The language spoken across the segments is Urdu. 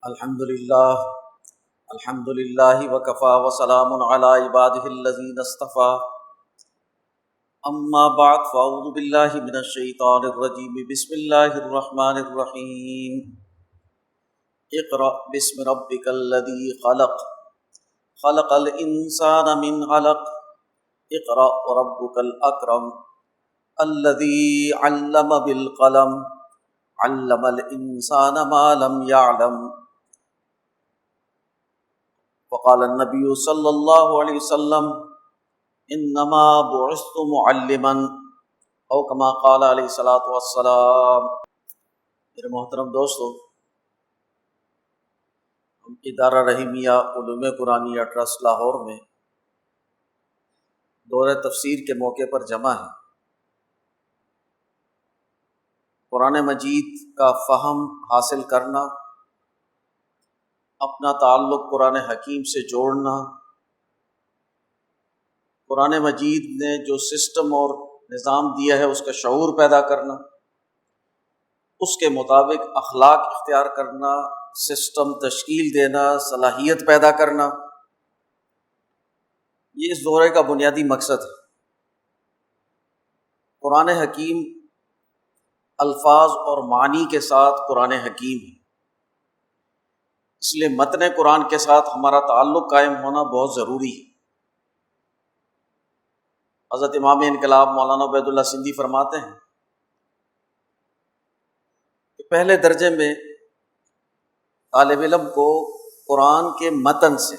الحمد للہ وکفا وسلام علی عبادہ الذین اصطفیٰ اما بعد فاعوذ باللہ من الشیطان الرجیم بسم اللہ الرحمن الرحیم اقرأ بسم ربک الذی خلق خلق الانسان من علق اقرأ وربک الاکرم الذی علم بالقلم علم الانسان ما لم يعلم وقال النبی صلی اللہ علیہ وسلم انما بعثت معلما او کما قال علیہ الصلوۃ والسلام۔ میرے محترم دوستو، ہم ادارہ رحیمیہ علوم قرآنیہ ٹرسٹ لاہور میں دورہ تفسیر کے موقع پر جمع ہیں۔ قرآن مجید کا فہم حاصل کرنا، اپنا تعلق قرآن حکیم سے جوڑنا، قرآن مجید نے جو سسٹم اور نظام دیا ہے اس کا شعور پیدا کرنا، اس کے مطابق اخلاق اختیار کرنا، سسٹم تشکیل دینا، صلاحیت پیدا کرنا، یہ اس دورے کا بنیادی مقصد ہے۔ قرآن حکیم الفاظ اور معنی کے ساتھ قرآن حکیم ہے، اس لیے متن قرآن کے ساتھ ہمارا تعلق قائم ہونا بہت ضروری ہے۔ حضرت امام انقلاب مولانا عبید اللہ سندھی فرماتے ہیں کہ پہلے درجے میں طالب علم کو قرآن کے متن سے،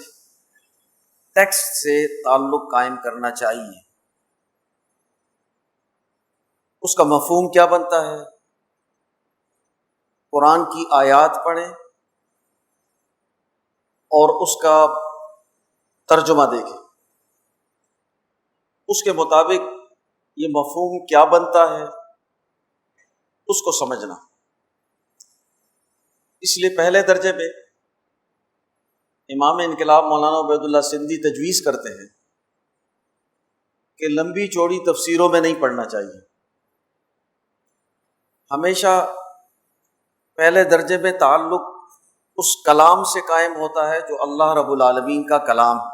ٹیکسٹ سے تعلق قائم کرنا چاہیے۔ اس کا مفہوم کیا بنتا ہے؟ قرآن کی آیات پڑھیں اور اس کا ترجمہ دیکھیں، اس کے مطابق یہ مفہوم کیا بنتا ہے اس کو سمجھنا۔ اس لیے پہلے درجے میں امام انقلاب مولانا عبید اللہ سندھی تجویز کرتے ہیں کہ لمبی چوڑی تفسیروں میں نہیں پڑھنا چاہیے، ہمیشہ پہلے درجے میں تعلق اس کلام سے قائم ہوتا ہے جو اللہ رب العالمین کا کلام ہے،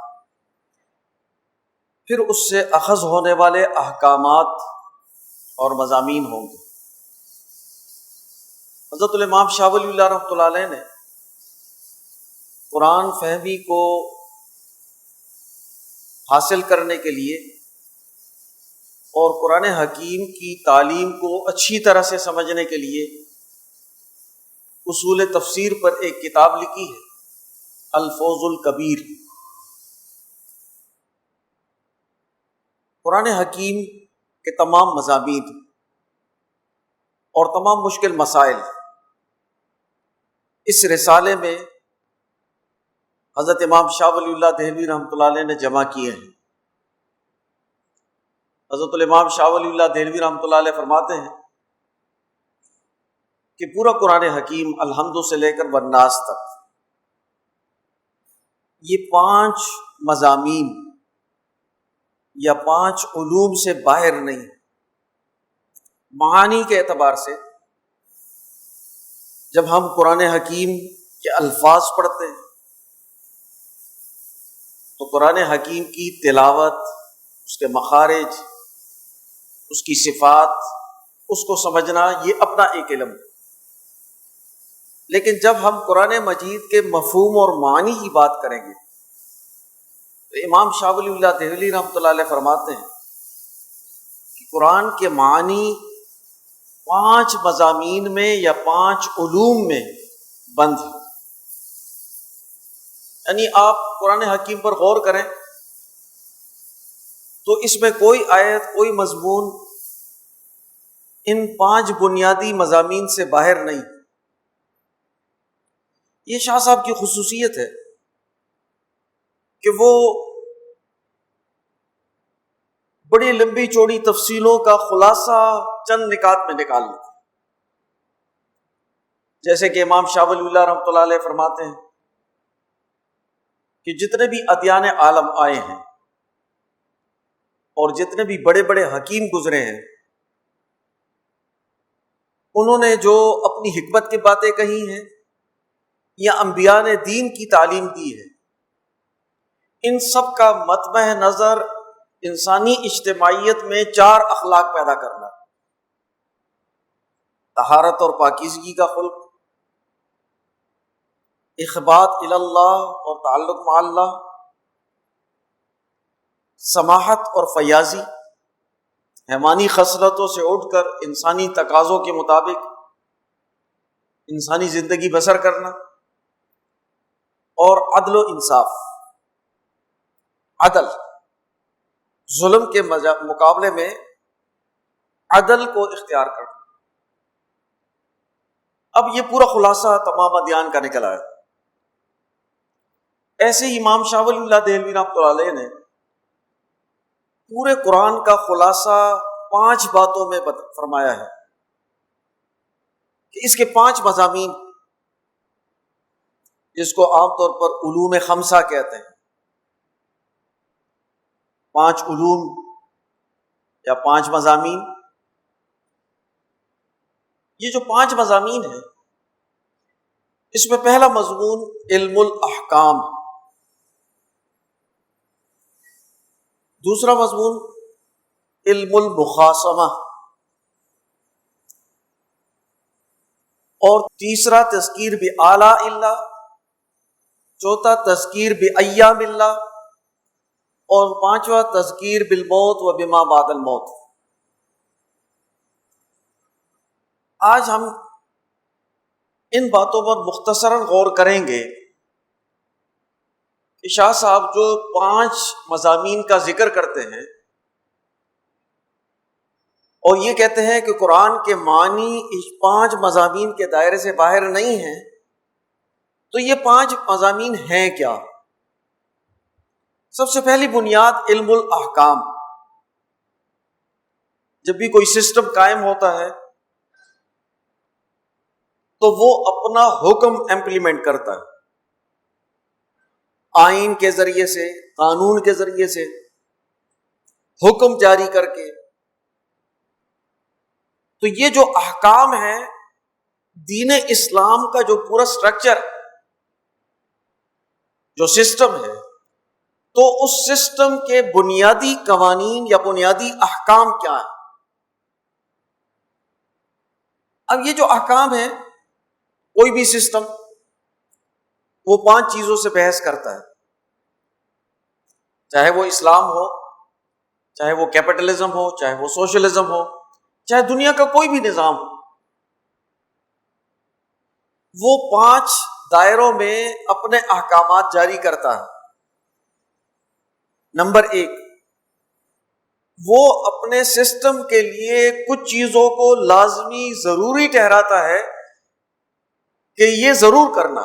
پھر اس سے اخذ ہونے والے احکامات اور مضامین ہوں گے۔ حضرت الامام شاہ ولی اللہ رحمۃ اللہ علیہ نے قرآن فہمی کو حاصل کرنے کے لیے اور قرآن حکیم کی تعلیم کو اچھی طرح سے سمجھنے کے لیے اصول تفسیر پر ایک کتاب لکھی ہے، الفوز الکبیر۔ قرآن حکیم کے تمام مضامین اور تمام مشکل مسائل اس رسالے میں حضرت امام شاہ ولی اللہ دہلوی رحمۃ اللہ علیہ نے جمع کیے ہیں۔ حضرت الامام شاہ ولی اللہ دہلوی رحمۃ اللہ علیہ فرماتے ہیں کہ پورا قرآن حکیم الحمد سے لے کر والناس تک، یہ 5 مضامین یا 5 علوم سے باہر نہیں۔ معانی کے اعتبار سے جب ہم قرآن حکیم کے الفاظ پڑھتے ہیں تو قرآن حکیم کی تلاوت، اس کے مخارج، اس کی صفات، اس کو سمجھنا یہ اپنا ایک علم ہے۔ لیکن جب ہم قرآن مجید کے مفہوم اور معنی کی بات کریں گے تو امام شاہ ولی اللہ دہلوی رحمۃ اللہ علیہ فرماتے ہیں کہ قرآن کے معنی 5 مضامین میں یا 5 علوم میں بند ہیں۔ یعنی آپ قرآن حکیم پر غور کریں تو اس میں کوئی آیت، کوئی مضمون ان 5 بنیادی مضامین سے باہر نہیں۔ یہ شاہ صاحب کی خصوصیت ہے کہ وہ بڑی لمبی چوڑی تفصیلوں کا خلاصہ چند نکات میں نکال لیتے ہیں۔ جیسے کہ امام شاہ ولی اللہ رحمۃ اللہ علیہ فرماتے ہیں کہ جتنے بھی ادیان عالم آئے ہیں اور جتنے بھی بڑے بڑے حکیم گزرے ہیں، انہوں نے جو اپنی حکمت کی باتیں کہی ہیں یا انبیاء نے دین کی تعلیم دی ہے، ان سب کا مطمع نظر انسانی اجتماعیت میں 4 اخلاق پیدا کرنا: طہارت اور پاکیزگی کا خلق، اخبات الی اللہ اور تعلق مع اللہ، سماحت اور فیاضی، حیوانی خصلتوں سے اٹھ کر انسانی تقاضوں کے مطابق انسانی زندگی بسر کرنا، اور عدل و انصاف، عدل، ظلم کے مقابلے میں عدل کو اختیار کرنا۔ اب یہ پورا خلاصہ تمام ادیان کا نکل آیا۔ ایسے ہی امام شاہ ولی اللہ دہلوی رحمۃ اللہ علیہ نے پورے قرآن کا خلاصہ 5 باتوں میں فرمایا ہے کہ اس کے 5 مضامین، جس کو عام طور پر علوم خمسہ کہتے ہیں، 5 علوم یا 5 مضامین، یہ جو 5 مضامین ہیں، اس میں پہلا مضمون علم الاحکام، دوسرا مضمون علم المخاصمہ، اور تیسرا تذکیر بآلاء اللہ، چوتھا تذکیر بایام اللہ، اور 5واں تذکیر بالموت و بما بعد الموت۔ آج ہم ان باتوں پر مختصراً غور کریں گے کہ شاہ صاحب جو 5 مضامین کا ذکر کرتے ہیں اور یہ کہتے ہیں کہ قرآن کے معنی اس 5 مضامین کے دائرے سے باہر نہیں ہیں، تو یہ 5 مضامین ہیں کیا؟ سب سے پہلی بنیاد علم الاحکام۔ جب بھی کوئی سسٹم قائم ہوتا ہے تو وہ اپنا حکم امپلیمنٹ کرتا ہے، آئین کے ذریعے سے، قانون کے ذریعے سے، حکم جاری کر کے۔ تو یہ جو احکام ہے، دین اسلام کا جو پورا سٹرکچر، جو سسٹم ہے، تو اس سسٹم کے بنیادی قوانین یا بنیادی احکام کیا ہیں؟ اب یہ جو احکام ہیں، کوئی بھی سسٹم وہ 5 چیزوں سے بحث کرتا ہے، چاہے وہ اسلام ہو، چاہے وہ کیپٹلزم ہو، چاہے وہ سوشلزم ہو، چاہے دنیا کا کوئی بھی نظام ہو، وہ 5 دائروں میں اپنے احکامات جاری کرتا ہے۔ نمبر 1، وہ اپنے سسٹم کے لیے کچھ چیزوں کو لازمی ضروری ٹھہراتا ہے کہ یہ ضرور کرنا،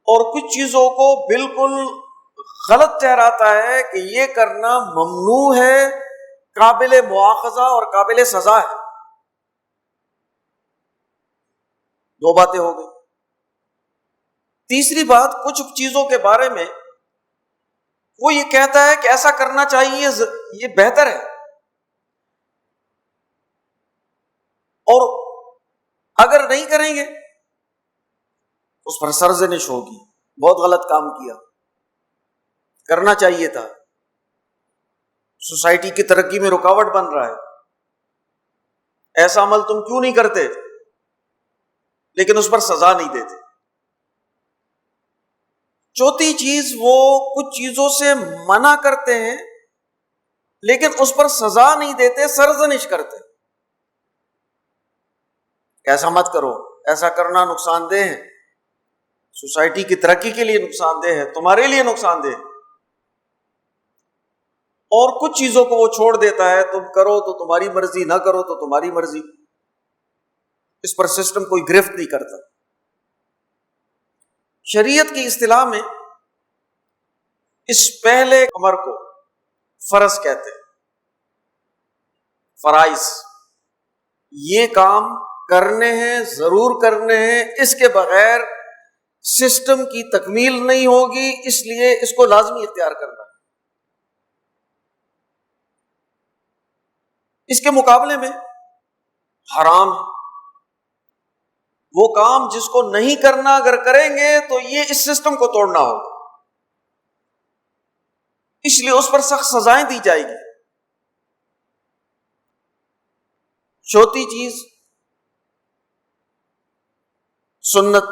اور کچھ چیزوں کو بالکل غلط ٹھہراتا ہے کہ یہ کرنا ممنوع ہے، قابل مواخذہ اور قابل سزا ہے۔ 2 باتیں ہو گئی۔ تیسری بات، کچھ چیزوں کے بارے میں وہ یہ کہتا ہے کہ ایسا کرنا چاہیے، یہ بہتر ہے، اور اگر نہیں کریں گے اس پر سرزنش ہوگی، بہت غلط کام کیا، کرنا چاہیے تھا، سوسائٹی کی ترقی میں رکاوٹ بن رہا ہے، ایسا عمل تم کیوں نہیں کرتے، لیکن اس پر سزا نہیں دیتے۔ چوتھی چیز، وہ کچھ چیزوں سے منع کرتے ہیں لیکن اس پر سزا نہیں دیتے، سرزنش کرتے، ایسا مت کرو، ایسا کرنا نقصان دہ ہے، سوسائٹی کی ترقی کے لیے نقصان دہ ہے، تمہارے لیے نقصان دہ ہے۔ اور کچھ چیزوں کو وہ چھوڑ دیتا ہے، تم کرو تو تمہاری مرضی، نہ کرو تو تمہاری مرضی، اس پر سسٹم کوئی گرفت نہیں کرتا۔ شریعت کی اصطلاح میں اس پہلے امر کو فرض کہتے ہیں، فرائض، یہ کام کرنے ہیں، ضرور کرنے ہیں، اس کے بغیر سسٹم کی تکمیل نہیں ہوگی، اس لیے اس کو لازمی اختیار کرنا ہے۔ اس کے مقابلے میں حرام ہے، وہ کام جس کو نہیں کرنا اگر کریں گے تو یہ اس سسٹم کو توڑنا ہوگا، اس لیے اس پر سخت سزائیں دی جائے گی۔ چوتھی چیز سنت،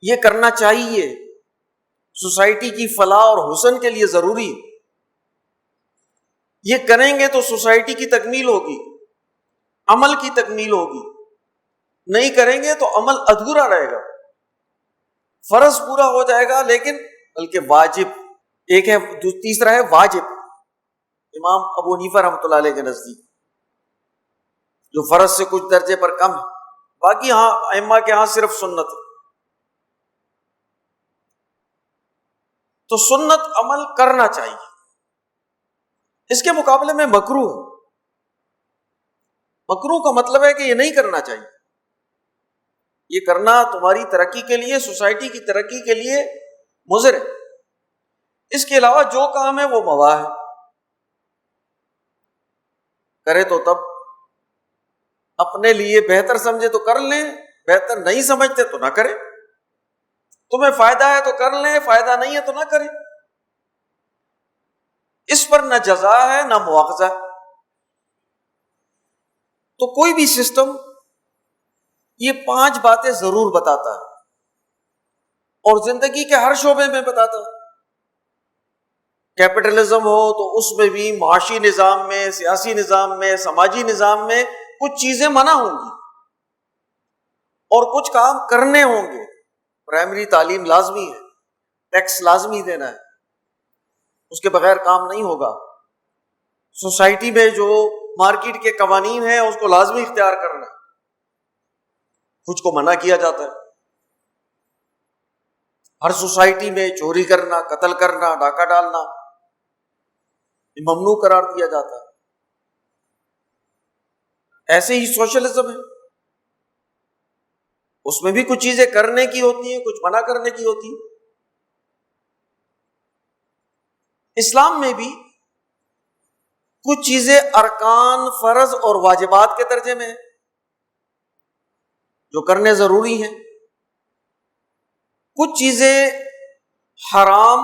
یہ کرنا چاہیے، سوسائٹی کی فلاح اور حسن کے لیے ضروری۔ یہ کریں گے تو سوسائٹی کی تکمیل ہوگی، عمل کی تکمیل ہوگی، نہیں کریں گے تو عمل ادھورا رہے گا، فرض پورا ہو جائے گا لیکن بلکہ واجب ایک ہے، تیسرا ہے واجب، امام ابو حنیفہ رحمۃ اللہ علیہ کے نزدیک جو فرض سے کچھ درجے پر کم ہے، باقی ہاں ائمہ کے ہاں صرف سنت ہے۔ تو سنت عمل کرنا چاہیے، اس کے مقابلے میں مکروہ ہے۔ مکروہ کا مطلب ہے کہ یہ نہیں کرنا چاہیے، یہ کرنا تمہاری ترقی کے لیے، سوسائٹی کی ترقی کے لیے مضر ہے۔ اس کے علاوہ جو کام ہے وہ مباح ہے، کرے تو تب اپنے لیے بہتر سمجھے تو کر لیں، بہتر نہیں سمجھتے تو نہ کریں، تمہیں فائدہ ہے تو کر لیں، فائدہ نہیں ہے تو نہ کریں، اس پر نہ جزا ہے نہ مواخذہ ہے۔ تو کوئی بھی سسٹم یہ 5 باتیں ضرور بتاتا ہے اور زندگی کے ہر شعبے میں بتاتا ہے۔ کیپٹلزم ہو تو اس میں بھی معاشی نظام میں، سیاسی نظام میں، سماجی نظام میں کچھ چیزیں منع ہوں گی اور کچھ کام کرنے ہوں گے۔ پرائمری تعلیم لازمی ہے، ٹیکس لازمی دینا ہے، اس کے بغیر کام نہیں ہوگا۔ سوسائٹی میں جو مارکیٹ کے قوانین ہیں اس کو لازمی اختیار کرنا ہے، کچھ کو منع کیا جاتا ہے۔ ہر سوسائٹی میں چوری کرنا، قتل کرنا، ڈاکہ ڈالنا یہ ممنوع قرار دیا جاتا ہے۔ ایسے ہی سوشلزم ہے، اس میں بھی کچھ چیزیں کرنے کی ہوتی ہیں، کچھ منع کرنے کی ہوتی ہیں۔ اسلام میں بھی کچھ چیزیں ارکان، فرض اور واجبات کے درجے میں ہیں جو کرنے ضروری ہیں، کچھ چیزیں حرام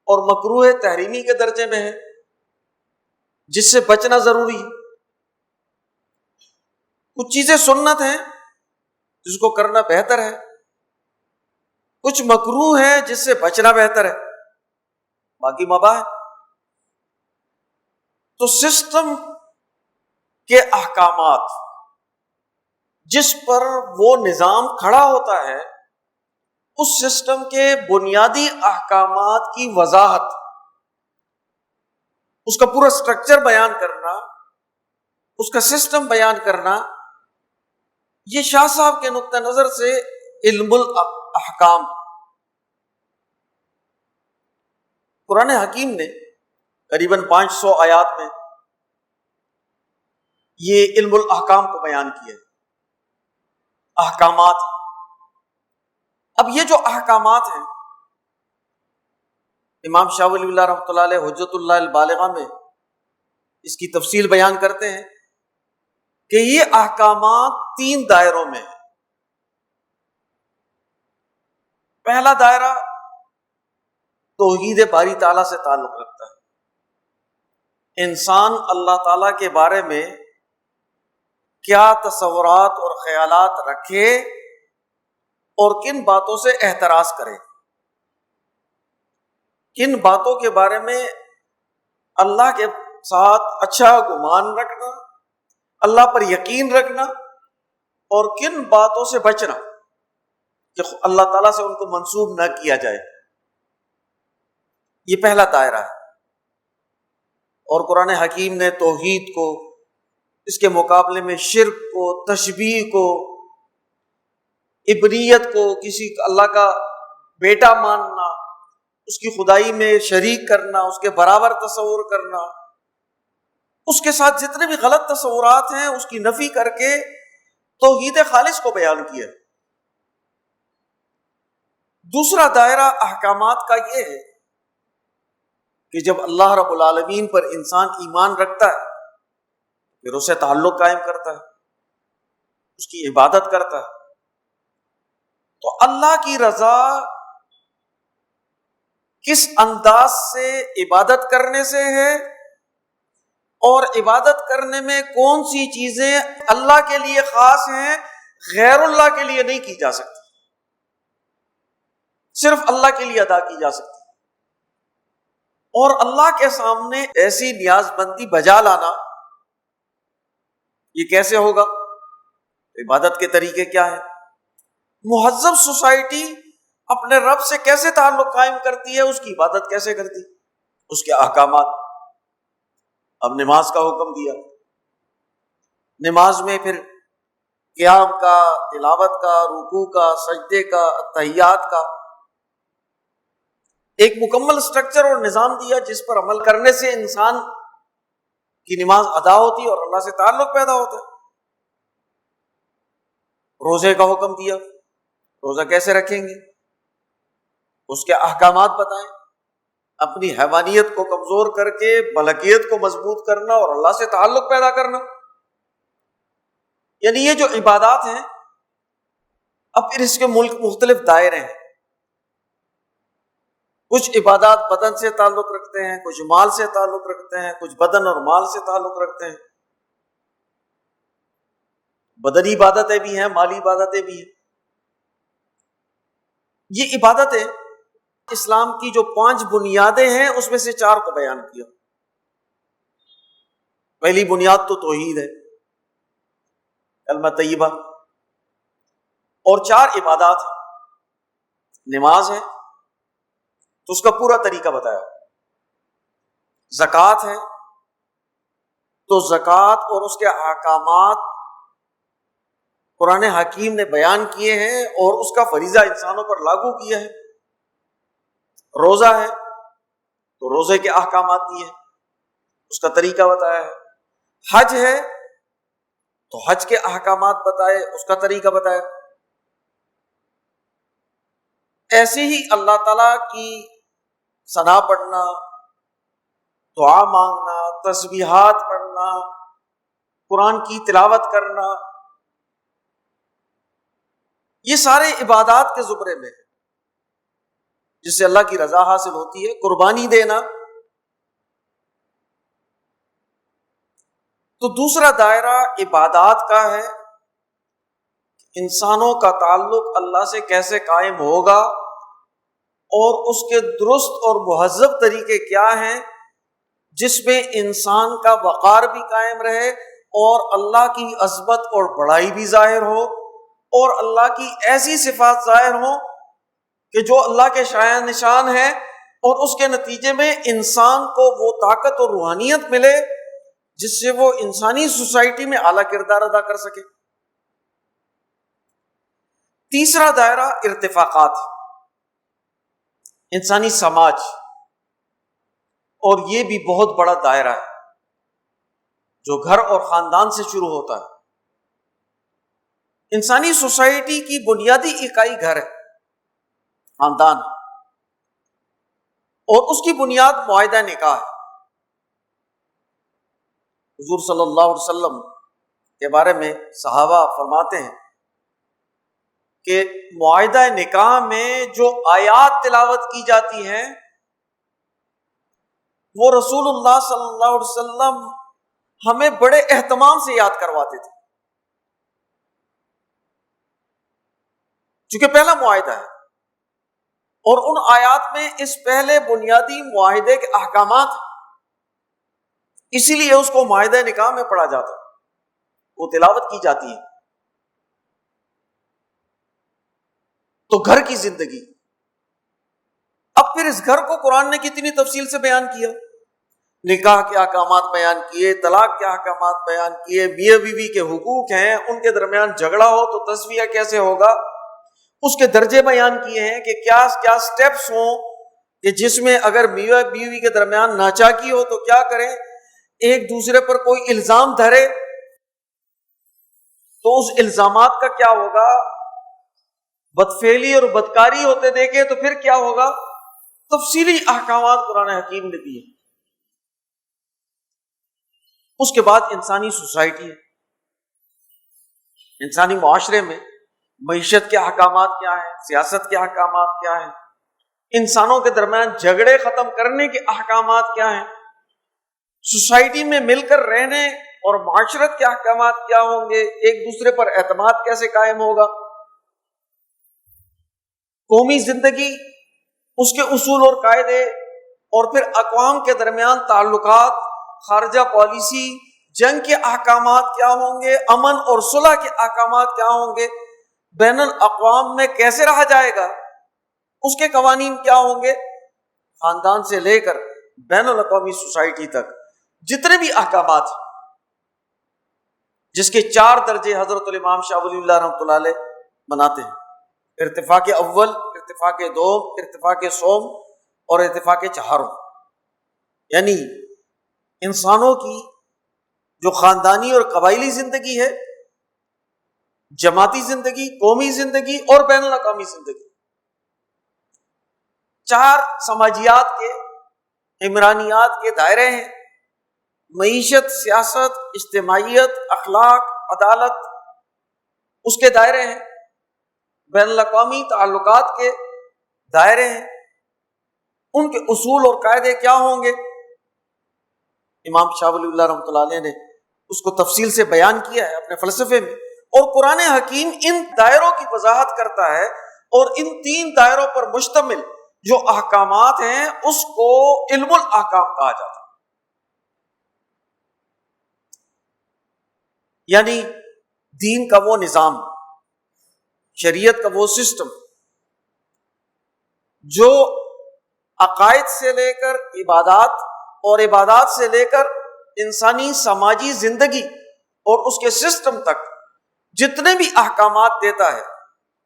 اور مکروہ تحریمی کے درجے میں ہیں جس سے بچنا ضروری ہے، کچھ چیزیں سنت ہیں جس کو کرنا بہتر ہے، کچھ مکروہ ہے جس سے بچنا بہتر ہے، باقی مباح ہے۔ تو سسٹم کے احکامات جس پر وہ نظام کھڑا ہوتا ہے، اس سسٹم کے بنیادی احکامات کی وضاحت، اس کا پورا سٹرکچر بیان کرنا، اس کا سسٹم بیان کرنا، یہ شاہ صاحب کے نقطہ نظر سے علم الاحکام۔ قرآن حکیم نے قریباً 500 آیات میں یہ علم الاحکام کو بیان کیا ہے، احکامات۔ اب یہ جو احکامات ہیں، امام شاہ ولی اللہ رحمۃ اللہ علیہ حجت اللہ البالغہ میں اس کی تفصیل بیان کرتے ہیں کہ یہ احکامات 3 دائروں میں ہیں۔ پہلا دائرہ توحید باری تعالیٰ سے تعلق رکھتا ہے، انسان اللہ تعالیٰ کے بارے میں کیا تصورات اور خیالات رکھے اور کن باتوں سے احتراز کرے، کن باتوں کے بارے میں اللہ کے ساتھ اچھا گمان رکھنا، اللہ پر یقین رکھنا، اور کن باتوں سے بچنا کہ اللہ تعالیٰ سے ان کو منسوب نہ کیا جائے۔ یہ پہلا دائرہ ہے، اور قرآن حکیم نے توحید کو، اس کے مقابلے میں شرک کو، تشبیہ کو، ابنیت کو، کسی اللہ کا بیٹا ماننا، اس کی خدائی میں شریک کرنا، اس کے برابر تصور کرنا، اس کے ساتھ جتنے بھی غلط تصورات ہیں اس کی نفی کر کے توحید خالص کو بیان کیا۔ دوسرا دائرہ احکامات کا یہ ہے کہ جب اللہ رب العالمین پر انسان ایمان رکھتا ہے پھر اسے تعلق قائم کرتا ہے، اس کی عبادت کرتا ہے، تو اللہ کی رضا کس انداز سے عبادت کرنے سے ہے، اور عبادت کرنے میں کون سی چیزیں اللہ کے لیے خاص ہیں، غیر اللہ کے لیے نہیں کی جا سکتی، صرف اللہ کے لیے ادا کی جا سکتی، اور اللہ کے سامنے ایسی نیاز بندی بجا لانا، یہ کیسے ہوگا؟ عبادت کے طریقے کیا ہیں؟ مہذب سوسائٹی اپنے رب سے کیسے تعلق قائم کرتی ہے، اس کی عبادت کیسے کرتی، اس کے احکامات۔ اب نماز کا حکم دیا، نماز میں پھر قیام کا، تلاوت کا، رکوع کا، سجدے کا، تحیات کا ایک مکمل سٹرکچر اور نظام دیا، جس پر عمل کرنے سے انسان کی نماز ادا ہوتی ہے اور اللہ سے تعلق پیدا ہوتا ہے۔ روزے کا حکم دیا، روزہ کیسے رکھیں گے، اس کے احکامات بتائیں، اپنی حیوانیت کو کمزور کر کے ملکیت کو مضبوط کرنا اور اللہ سے تعلق پیدا کرنا۔ یعنی یہ جو عبادات ہیں، اب پھر اس کے مختلف دائرے ہیں، کچھ عبادات بدن سے تعلق رکھتے ہیں، کچھ مال سے تعلق رکھتے ہیں، کچھ بدن اور مال سے تعلق رکھتے ہیں، بدنی عبادتیں بھی ہیں، مالی عبادتیں بھی ہیں۔ یہ عبادتیں اسلام کی جو 5 بنیادیں ہیں، اس میں سے 4 کو بیان کیا۔ پہلی بنیاد تو توحید ہے، کلمہ طیبہ، اور 4 عبادات ہیں۔ نماز ہے تو اس کا پورا طریقہ بتایا، زکوٰۃ ہے تو زکوٰۃ اور اس کے احکامات قرآن حکیم نے بیان کیے ہیں اور اس کا فریضہ انسانوں پر لاگو کیا ہے۔ روزہ ہے تو روزے کے احکامات دیے ہیں، اس کا طریقہ بتایا ہے۔ حج ہے تو حج کے احکامات بتائے، اس کا طریقہ بتایا۔ ایسے ہی اللہ تعالیٰ کی ثنا پڑھنا، دعا مانگنا، تسبیحات پڑھنا، قرآن کی تلاوت کرنا، یہ سارے عبادات کے زمرے میں ہیں، جس سے اللہ کی رضا حاصل ہوتی ہے۔ قربانی دینا، تو دوسرا دائرہ عبادات کا ہے، انسانوں کا تعلق اللہ سے کیسے قائم ہوگا اور اس کے درست اور مہذب طریقے کیا ہیں، جس میں انسان کا وقار بھی قائم رہے اور اللہ کی عظمت اور بڑائی بھی ظاہر ہو، اور اللہ کی ایسی صفات ظاہر ہوں کہ جو اللہ کے شایان نشان ہے، اور اس کے نتیجے میں انسان کو وہ طاقت اور روحانیت ملے جس سے وہ انسانی سوسائٹی میں اعلیٰ کردار ادا کر سکے۔ تیسرا دائرہ ارتفاقات، انسانی سماج، اور یہ بھی بہت بڑا دائرہ ہے جو گھر اور خاندان سے شروع ہوتا ہے۔ انسانی سوسائٹی کی بنیادی اکائی گھر ہے، خاندان، اور اس کی بنیاد معاہدہ نکاح ہے۔ حضور صلی اللہ علیہ وسلم کے بارے میں صحابہ فرماتے ہیں کہ معاہدہ نکاح میں جو آیات تلاوت کی جاتی ہیں، وہ رسول اللہ صلی اللہ علیہ وسلم ہمیں بڑے اہتمام سے یاد کرواتے تھے، چونکہ پہلا معاہدہ ہے، اور ان آیات میں اس پہلے بنیادی معاہدے کے احکامات ہیں، اسی لیے اس کو معاہدہ نکاح میں پڑھا جاتا ہے، وہ تلاوت کی جاتی ہے۔ تو گھر کی زندگی، اب پھر اس گھر کو قرآن نے کتنی تفصیل سے بیان کیا، نکاح کے احکامات بیان کیے، طلاق کے احکامات بیان کیے، میاں بیوی کے حقوق ہیں، ان کے درمیان جھگڑا ہو تو تسویہ کیسے ہوگا، اس کے درجے بیان کیے ہیں کہ کیا کیا سٹیپس ہوں کہ جس میں اگر میاں بیوی کے درمیان ناچاکی ہو تو کیا کریں، ایک دوسرے پر کوئی الزام دھرے تو اس الزامات کا کیا ہوگا، بدفعلی اور بدکاری ہوتے دیکھے تو پھر کیا ہوگا، تفصیلی احکامات قرآن حکیم نے دیے۔ اس کے بعد انسانی سوسائٹی ہے، انسانی معاشرے میں معیشت کے احکامات کیا ہیں، سیاست کے احکامات کیا ہیں، انسانوں کے درمیان جھگڑے ختم کرنے کے احکامات کیا ہیں، سوسائٹی میں مل کر رہنے اور معاشرت کے احکامات کیا ہوں گے، ایک دوسرے پر اعتماد کیسے قائم ہوگا، قومی زندگی، اس کے اصول اور قاعدے، اور پھر اقوام کے درمیان تعلقات، خارجہ پالیسی، جنگ کے احکامات کیا ہوں گے، امن اور صلح کے احکامات کیا ہوں گے، بین الاقوام میں کیسے رہا جائے گا، اس کے قوانین کیا ہوں گے، خاندان سے لے کر بین الاقوامی سوسائٹی تک جتنے بھی احکامات ہیں، جس کے 4 درجے حضرت الامام شاہ ولی اللہ رحمۃ اللہ علیہ بناتے ہیں: ارتفاق اول، ارتفاق دوم، ارتفاق سوم اور ارتفاق چہارم. یعنی انسانوں کی جو خاندانی اور قبائلی زندگی ہے، جماعتی زندگی، قومی زندگی اور بین الاقوامی زندگی، 4 سماجیات کے، عمرانیات کے دائرے ہیں. معیشت، سیاست، اجتماعیت، اخلاق، عدالت، اس کے دائرے ہیں. بین الاقوامی تعلقات کے دائرے ہیں. ان کے اصول اور قاعدے کیا ہوں گے. امام شاہ ولی اللہ رحمۃ اللہ علیہ نے اس کو تفصیل سے بیان کیا ہے اپنے فلسفے میں، اور قرآن حکیم ان دائروں کی وضاحت کرتا ہے، اور ان 3 دائروں پر مشتمل جو احکامات ہیں اس کو علم الاحکام کہا جاتا ہے. یعنی دین کا وہ نظام، شریعت کا وہ سسٹم جو عقائد سے لے کر عبادات، اور عبادات سے لے کر انسانی سماجی زندگی اور اس کے سسٹم تک جتنے بھی احکامات دیتا ہے،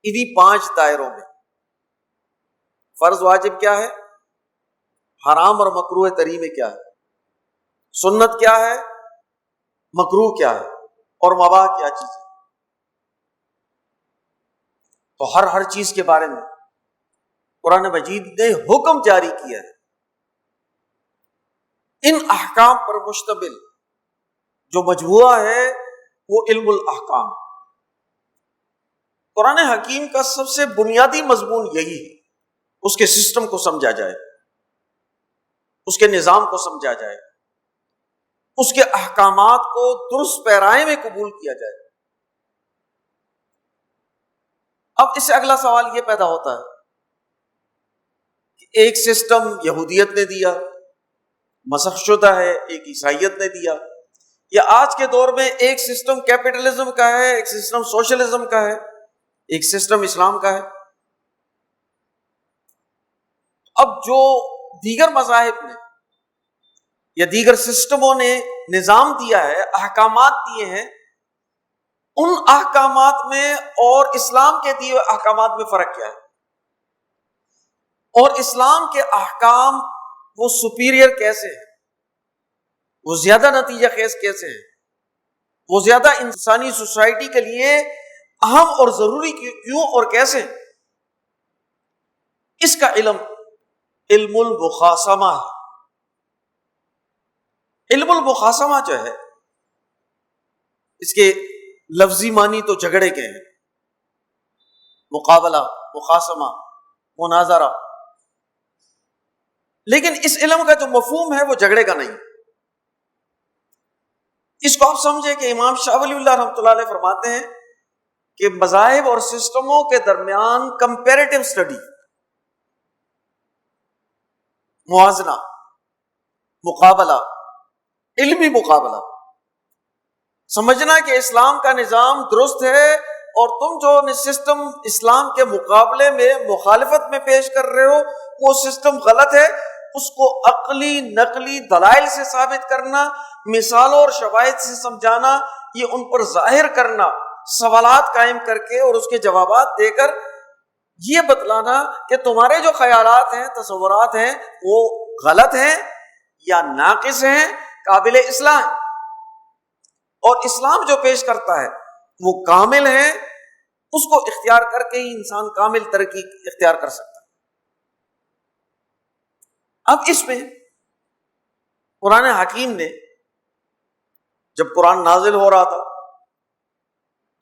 انہی 5 دائروں میں. فرض واجب کیا ہے، حرام اور مکروہ تحریم کیا ہے، سنت کیا ہے، مکروہ کیا ہے، اور مباح کیا چیز ہے. تو ہر چیز کے بارے میں قرآن مجید نے حکم جاری کیا ہے. ان احکام پر مشتمل جو مجموعہ ہے وہ علم الاحکام. قرآن حکیم کا سب سے بنیادی مضمون یہی ہے، اس کے سسٹم کو سمجھا جائے، اس کے نظام کو سمجھا جائے، اس کے احکامات کو درست پیرائے میں قبول کیا جائے. اب اس سے اگلا سوال یہ پیدا ہوتا ہے کہ ایک سسٹم یہودیت نے دیا، مسخ شدہ ہے، ایک عیسائیت نے دیا، یا آج کے دور میں ایک سسٹم کیپٹلزم کا ہے، ایک سسٹم سوشلزم کا ہے، ایک سسٹم اسلام کا ہے. اب جو دیگر مذاہب نے یا دیگر سسٹموں نے نظام دیا ہے، احکامات دیے ہیں، ان احکامات میں اور اسلام کے دیے احکامات میں فرق کیا ہے، اور اسلام کے احکام وہ سپیریئر کیسے ہیں، وہ زیادہ نتیجہ خیز کیسے ہیں، وہ زیادہ انسانی سوسائٹی کے لیے اہم اور ضروری کیوں اور کیسے. اس کا علم المخاصمہ ہے. علم المخاصمہ جو ہے، اس کے لفظی معنی تو جھگڑے کے ہیں، مقابلہ، مخاصمہ، مناظرہ، لیکن اس علم کا جو مفہوم ہے وہ جھگڑے کا نہیں. اس کو آپ سمجھیں کہ امام شاہ ولی اللہ رحمۃ اللہ علیہ فرماتے ہیں کہ مذاہب اور سسٹموں کے درمیان کمپیریٹو اسٹڈی، موازنہ، مقابلہ، علمی مقابلہ، سمجھنا کہ اسلام کا نظام درست ہے اور تم جو سسٹم اسلام کے مقابلے میں مخالفت میں پیش کر رہے ہو وہ سسٹم غلط ہے، اس کو عقلی نقلی دلائل سے ثابت کرنا، مثالوں اور شواہد سے سمجھانا، یہ ان پر ظاہر کرنا، سوالات قائم کر کے اور اس کے جوابات دے کر یہ بتلانا کہ تمہارے جو خیالات ہیں، تصورات ہیں، وہ غلط ہیں یا ناقص ہیں، قابل اصلاح ہیں، اور اسلام جو پیش کرتا ہے وہ کامل ہے، اس کو اختیار کر کے ہی انسان کامل ترقی اختیار کر سکتا ہے. اب اس میں قرآن حکیم نے جب قرآن نازل ہو رہا تھا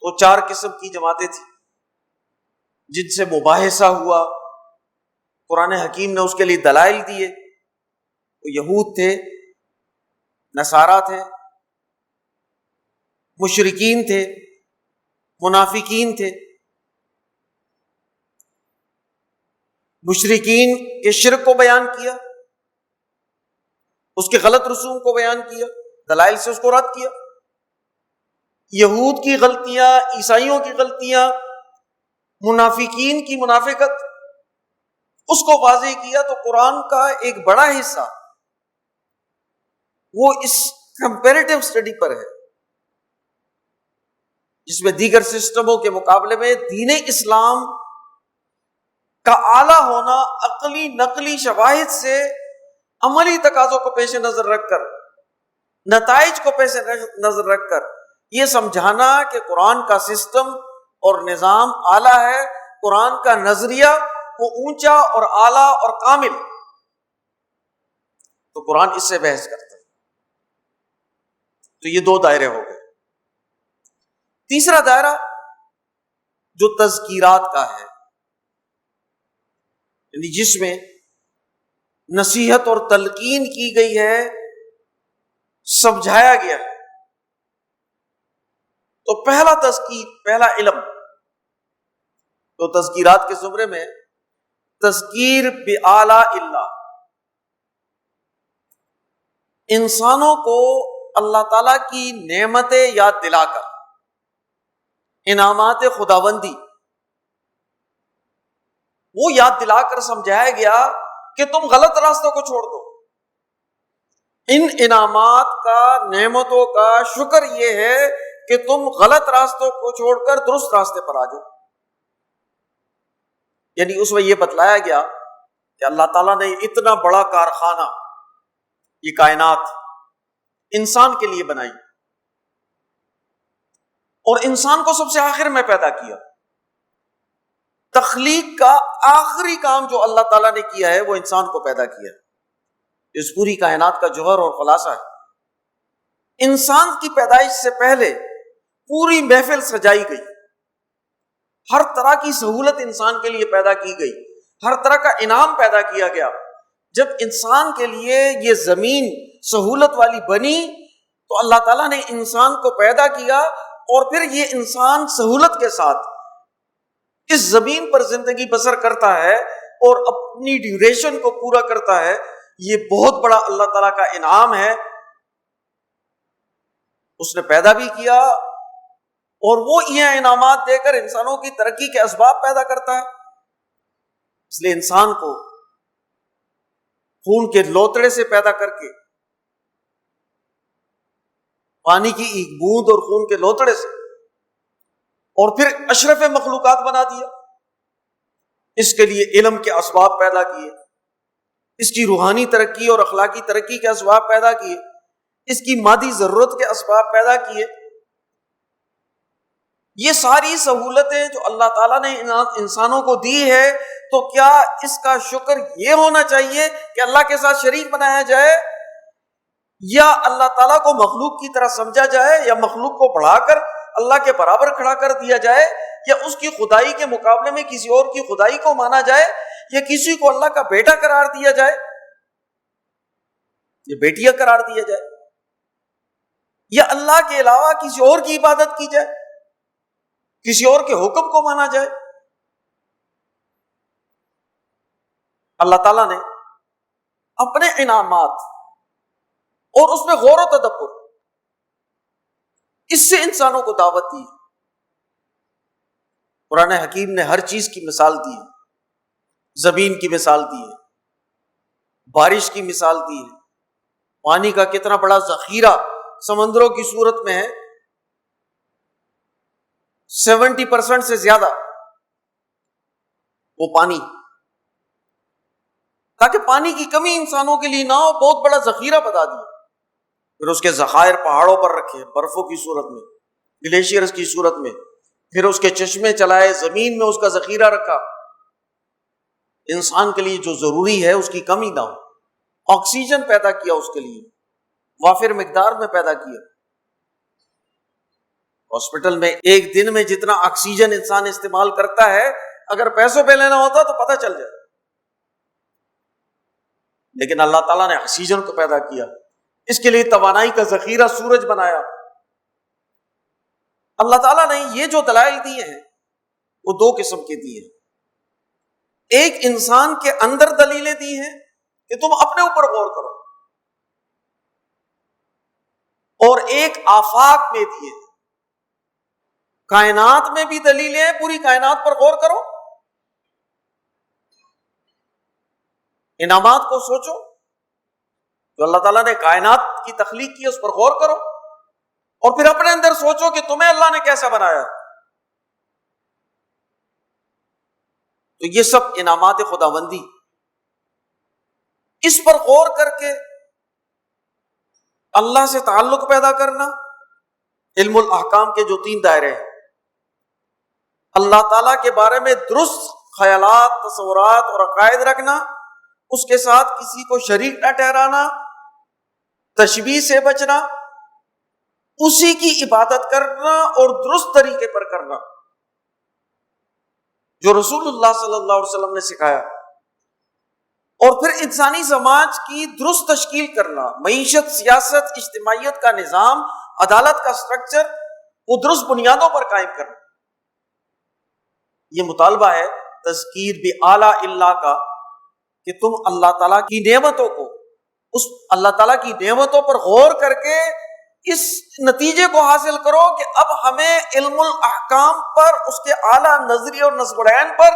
تو 4 قسم کی جماعتیں تھیں جن سے مباحثہ ہوا، قرآن حکیم نے اس کے لیے دلائل دیے۔ وہ یہود تھے، نصارہ تھے، مشرکین تھے، منافقین تھے۔ مشرکین کے شرک کو بیان کیا، اس کے غلط رسوم کو بیان کیا، دلائل سے اس کو رد کیا۔ یہود کی غلطیاں، عیسائیوں کی غلطیاں، منافقین کی منافقت، اس کو واضح کیا۔ تو قرآن کا ایک بڑا حصہ وہ اس کمپیریٹو اسٹڈی پر ہے، جس میں دیگر سسٹموں کے مقابلے میں دین اسلام کا اعلیٰ ہونا عقلی نقلی شواہد سے عملی تقاضوں کو پیش نظر رکھ کر، نتائج کو پیش نظر رکھ کر یہ سمجھانا کہ قرآن کا سسٹم اور نظام اعلیٰ ہے، قرآن کا نظریہ وہ اونچا اور اعلیٰ اور کامل، تو قرآن اس سے بحث کرتا ہے۔ تو یہ 2 دائرے ہو گئے۔ تیسرا دائرہ جو تذکیرات کا ہے، یعنی جس میں نصیحت اور تلقین کی گئی ہے، سمجھایا گیا ہے۔ تو پہلا تذکیر، پہلا علم تو تذکیرات کے زمرے میں تذکیر بآلاء اللہ، انسانوں کو اللہ تعالیٰ کی نعمتیں یاد دلا کر، انعامات خداوندی وہ یاد دلا کر سمجھایا گیا کہ تم غلط راستوں کو چھوڑ دو۔ ان انعامات کا، نعمتوں کا شکر یہ ہے کہ تم غلط راستوں کو چھوڑ کر درست راستے پر آ جاؤ۔ یعنی اس میں یہ بتلایا گیا کہ اللہ تعالیٰ نے اتنا بڑا کارخانہ، یہ کائنات انسان کے لیے بنائی، اور انسان کو سب سے آخر میں پیدا کیا۔ تخلیق کا آخری کام جو اللہ تعالیٰ نے کیا ہے وہ انسان کو پیدا کیا ہے۔ اس پوری کائنات کا جوہر اور خلاصہ ہے۔ انسان کی پیدائش سے پہلے پوری محفل سجائی گئی، ہر طرح کی سہولت انسان کے لیے پیدا کی گئی، ہر طرح کا انعام پیدا کیا گیا۔ جب انسان کے لیے یہ زمین سہولت والی بنی تو اللہ تعالیٰ نے انسان کو پیدا کیا، اور پھر یہ انسان سہولت کے ساتھ اس زمین پر زندگی بسر کرتا ہے اور اپنی ڈیوریشن کو پورا کرتا ہے۔ یہ بہت بڑا اللہ تعالیٰ کا انعام ہے۔ اس نے پیدا بھی کیا، اور وہ یہ انعامات دے کر انسانوں کی ترقی کے اسباب پیدا کرتا ہے۔ اس لیے انسان کو خون کے لوتڑے سے پیدا کر کے، پانی کی ایک بوند اور خون کے لوتڑے سے، اور پھر اشرف مخلوقات بنا دیا۔ اس کے لیے علم کے اسباب پیدا کیے، اس کی روحانی ترقی اور اخلاقی ترقی کے اسباب پیدا کیے، اس کی مادی ضرورت کے اسباب پیدا کیے۔ یہ ساری سہولتیں جو اللہ تعالیٰ نے انسانوں کو دی ہے، تو کیا اس کا شکر یہ ہونا چاہیے کہ اللہ کے ساتھ شریک بنایا جائے، یا اللہ تعالیٰ کو مخلوق کی طرح سمجھا جائے، یا مخلوق کو بڑھا کر اللہ کے برابر کھڑا کر دیا جائے، یا اس کی خدائی کے مقابلے میں کسی اور کی خدائی کو مانا جائے، یا کسی کو اللہ کا بیٹا قرار دیا جائے، یا بیٹیا قرار دیا جائے، یا اللہ کے علاوہ کسی اور کی عبادت کی جائے، کسی اور کے حکم کو مانا جائے۔ اللہ تعالیٰ نے اپنے انعامات اور اس میں غور و تدبر، اس سے انسانوں کو دعوت دی۔ قرآن حکیم نے ہر چیز کی مثال دی ہے، زمین کی مثال دی ہے، بارش کی مثال دی ہے، پانی کا کتنا بڑا ذخیرہ سمندروں کی صورت میں ہے، 70% سے زیادہ وہ پانی، تاکہ پانی کی کمی انسانوں کے لیے نہ ہو، بہت بڑا ذخیرہ بتا دیا۔ پھر اس کے ذخائر پہاڑوں پر رکھے، برفوں کی صورت میں، گلیشیئرز کی صورت میں، پھر اس کے چشمے چلائے، زمین میں اس کا ذخیرہ رکھا، انسان کے لیے جو ضروری ہے اس کی کمی نہ ہو۔ آکسیجن پیدا کیا اس کے لیے، وافر مقدار میں پیدا کیا۔ ہاسپٹل میں ایک دن میں جتنا آکسیجن انسان استعمال کرتا ہے، اگر پیسوں پہ لینا ہوتا تو پتہ چل جائے، لیکن اللہ تعالیٰ نے آکسیجن کو پیدا کیا، اس کے لیے توانائی کا ذخیرہ سورج بنایا۔ اللہ تعالیٰ نے یہ جو دلائل دیے ہیں وہ دو قسم کے دیے ہیں، ایک انسان کے اندر دلیلیں دی ہیں کہ تم اپنے اوپر غور کرو، اور ایک آفاق میں دیے ہیں، کائنات میں بھی دلیلیں ہیں، پوری کائنات پر غور کرو، انعامات کو سوچو جو اللہ تعالیٰ نے کائنات کی تخلیق کی، اس پر غور کرو، اور پھر اپنے اندر سوچو کہ تمہیں اللہ نے کیسا بنایا۔ تو یہ سب انعامات خداوندی، اس پر غور کر کے اللہ سے تعلق پیدا کرنا۔ علم الاحکام کے جو 3 دائرے ہیں، اللہ تعالیٰ کے بارے میں درست خیالات، تصورات اور عقائد رکھنا، اس کے ساتھ کسی کو شریک نہ ٹھہرانا، تشبیہ سے بچنا، اسی کی عبادت کرنا اور درست طریقے پر کرنا جو رسول اللہ صلی اللہ علیہ وسلم نے سکھایا، اور پھر انسانی سماج کی درست تشکیل کرنا، معیشت، سیاست، اجتماعیت کا نظام، عدالت کا سٹرکچر، وہ درست بنیادوں پر قائم کرنا۔ یہ مطالبہ ہے تذکیر بِآلاء اللہ کا کہ تم اللہ تعالیٰ کی نعمتوں کو، اس اللہ تعالیٰ کی نعمتوں پر غور کر کے اس نتیجے کو حاصل کرو کہ اب ہمیں علم الاحکام پر، اس کے اعلیٰ نظریے اور نصب العین پر،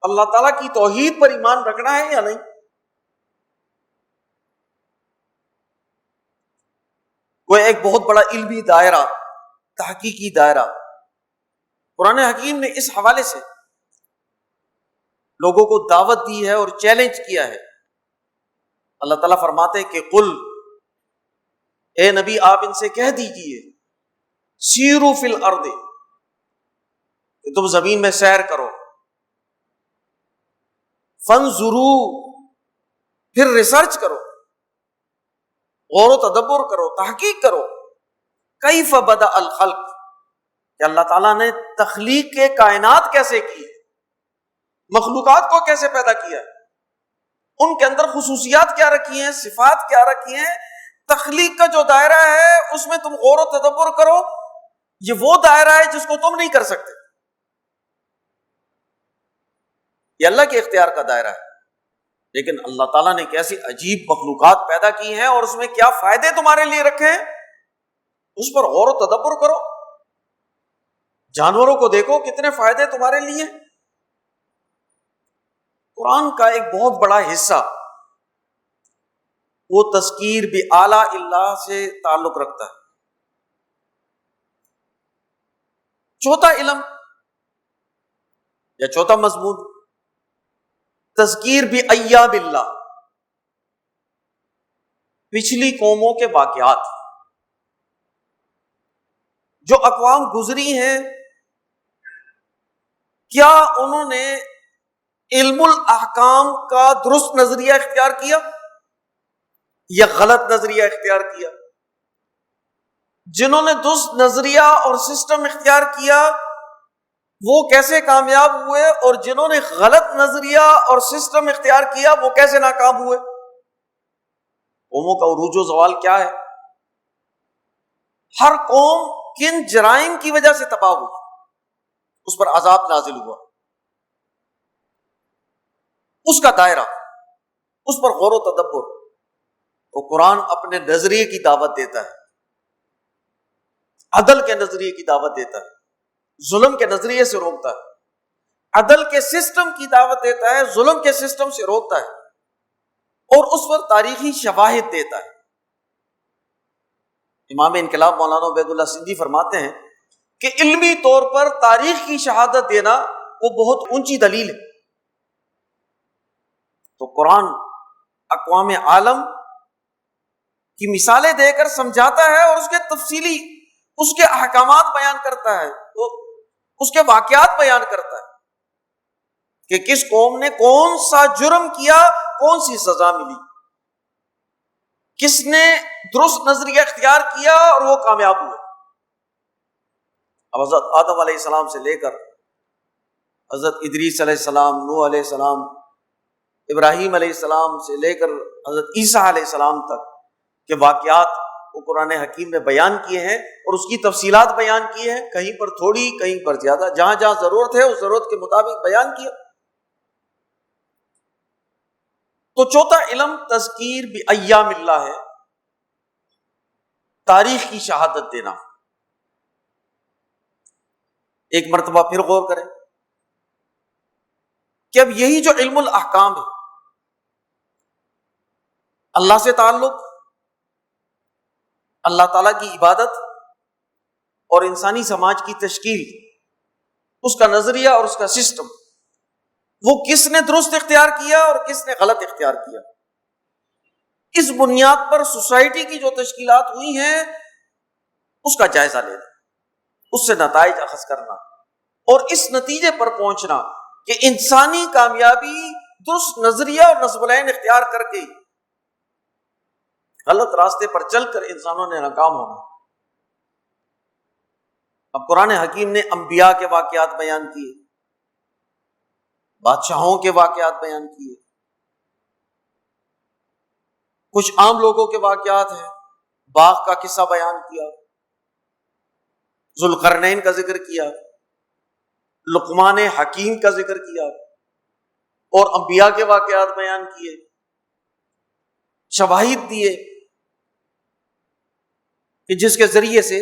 اللہ تعالیٰ کی توحید پر ایمان رکھنا ہے یا نہیں۔ وہ ایک بہت بڑا علمی دائرہ، تحقیقی دائرہ قرآن حکیم نے اس حوالے سے لوگوں کو دعوت دی ہے اور چیلنج کیا ہے۔ اللہ تعالیٰ فرماتے ہیں کہ قل، اے نبی آپ ان سے کہہ دیجئے، سیروا فی الارض، کہ تم زمین میں سیر کرو، فانظروا، پھر ریسرچ کرو، غور و تدبر کرو، تحقیق کرو، کیف بدأ الخلق، کہ اللہ تعالیٰ نے تخلیق کے کائنات کیسے کی، مخلوقات کو کیسے پیدا کیا، ان کے اندر خصوصیات کیا رکھی ہیں، صفات کیا رکھی ہیں۔ تخلیق کا جو دائرہ ہے اس میں تم غور و تدبر کرو، یہ وہ دائرہ ہے جس کو تم نہیں کر سکتے، یہ اللہ کے اختیار کا دائرہ ہے، لیکن اللہ تعالیٰ نے کیسی عجیب مخلوقات پیدا کی ہیں اور اس میں کیا فائدے تمہارے لیے رکھے ہیں، اس پر غور و تدبر کرو۔ جانوروں کو دیکھو، کتنے فائدے تمہارے لیے۔ قرآن کا ایک بہت بڑا حصہ وہ تذکیر بِآلاء اللہ سے تعلق رکھتا ہے۔ چوتھا علم یا چوتھا مضمون تذکیر بِایام اللہ، پچھلی قوموں کے واقعات، جو اقوام گزری ہیں، کیا انہوں نے علم الاحکام کا درست نظریہ اختیار کیا یا غلط نظریہ اختیار کیا؟ جنہوں نے درست نظریہ اور سسٹم اختیار کیا وہ کیسے کامیاب ہوئے، اور جنہوں نے غلط نظریہ اور سسٹم اختیار کیا وہ کیسے ناکام ہوئے؟ قوموں کا عروج و زوال کیا ہے، ہر قوم کن جرائم کی وجہ سے تباہ ہوئی، اس پر عذاب نازل ہوا، اس کا دائرہ، اس پر غور و تدبر۔ تو قرآن اپنے نظریے کی دعوت دیتا ہے، عدل کے نظریے کی دعوت دیتا ہے، ظلم کے نظریے سے روکتا ہے، عدل کے سسٹم کی دعوت دیتا ہے، ظلم کے سسٹم سے روکتا ہے، اور اس پر تاریخی شواہد دیتا ہے۔ امام انقلاب مولانا عبید اللہ سندھی فرماتے ہیں کہ علمی طور پر تاریخ کی شہادت دینا وہ بہت اونچی دلیل ہے۔ تو قرآن اقوام عالم کی مثالیں دے کر سمجھاتا ہے اور اس کے تفصیلی اس کے احکامات بیان کرتا ہے، تو اس کے واقعات بیان کرتا ہے کہ کس قوم نے کون سا جرم کیا، کون سی سزا ملی، کس نے درست نظریہ اختیار کیا اور وہ کامیاب ہوئے۔ اب حضرت آدم علیہ السلام سے لے کر حضرت ادریس علیہ السلام، نوح علیہ السلام، ابراہیم علیہ السلام سے لے کر حضرت عیسیٰ علیہ السلام تک کے واقعات وہ قرآن حکیم میں بیان کیے ہیں، اور اس کی تفصیلات بیان کی ہیں، کہیں پر تھوڑی کہیں پر زیادہ، جہاں جہاں ضرورت ہے اس ضرورت کے مطابق بیان کیا۔ تو چوتھا علم تذکیر بایام اللہ ہے، تاریخ کی شہادت دینا۔ ایک مرتبہ پھر غور کریں کہ اب یہی جو علم الاحکام ہے، اللہ سے تعلق، اللہ تعالیٰ کی عبادت اور انسانی سماج کی تشکیل، اس کا نظریہ اور اس کا سسٹم، وہ کس نے درست اختیار کیا اور کس نے غلط اختیار کیا، اس بنیاد پر سوسائٹی کی جو تشکیلات ہوئی ہیں اس کا جائزہ لینا، اس سے نتائج اخذ کرنا، اور اس نتیجے پر پہنچنا کہ انسانی کامیابی درست نظریہ اور نصب العین اختیار کر کے غلط راستے پر چل کر انسانوں نے ناکام ہونا۔ اب قرآن حکیم نے انبیاء کے واقعات بیان کیے، بادشاہوں کے واقعات بیان کیے، کچھ عام لوگوں کے واقعات ہیں، باغ کا قصہ بیان کیا، ذوالقرنین کا ذکر کیا، لقمان حکیم کا ذکر کیا، اور انبیاء کے واقعات بیان کیے، شواہد دیے کہ جس کے ذریعے سے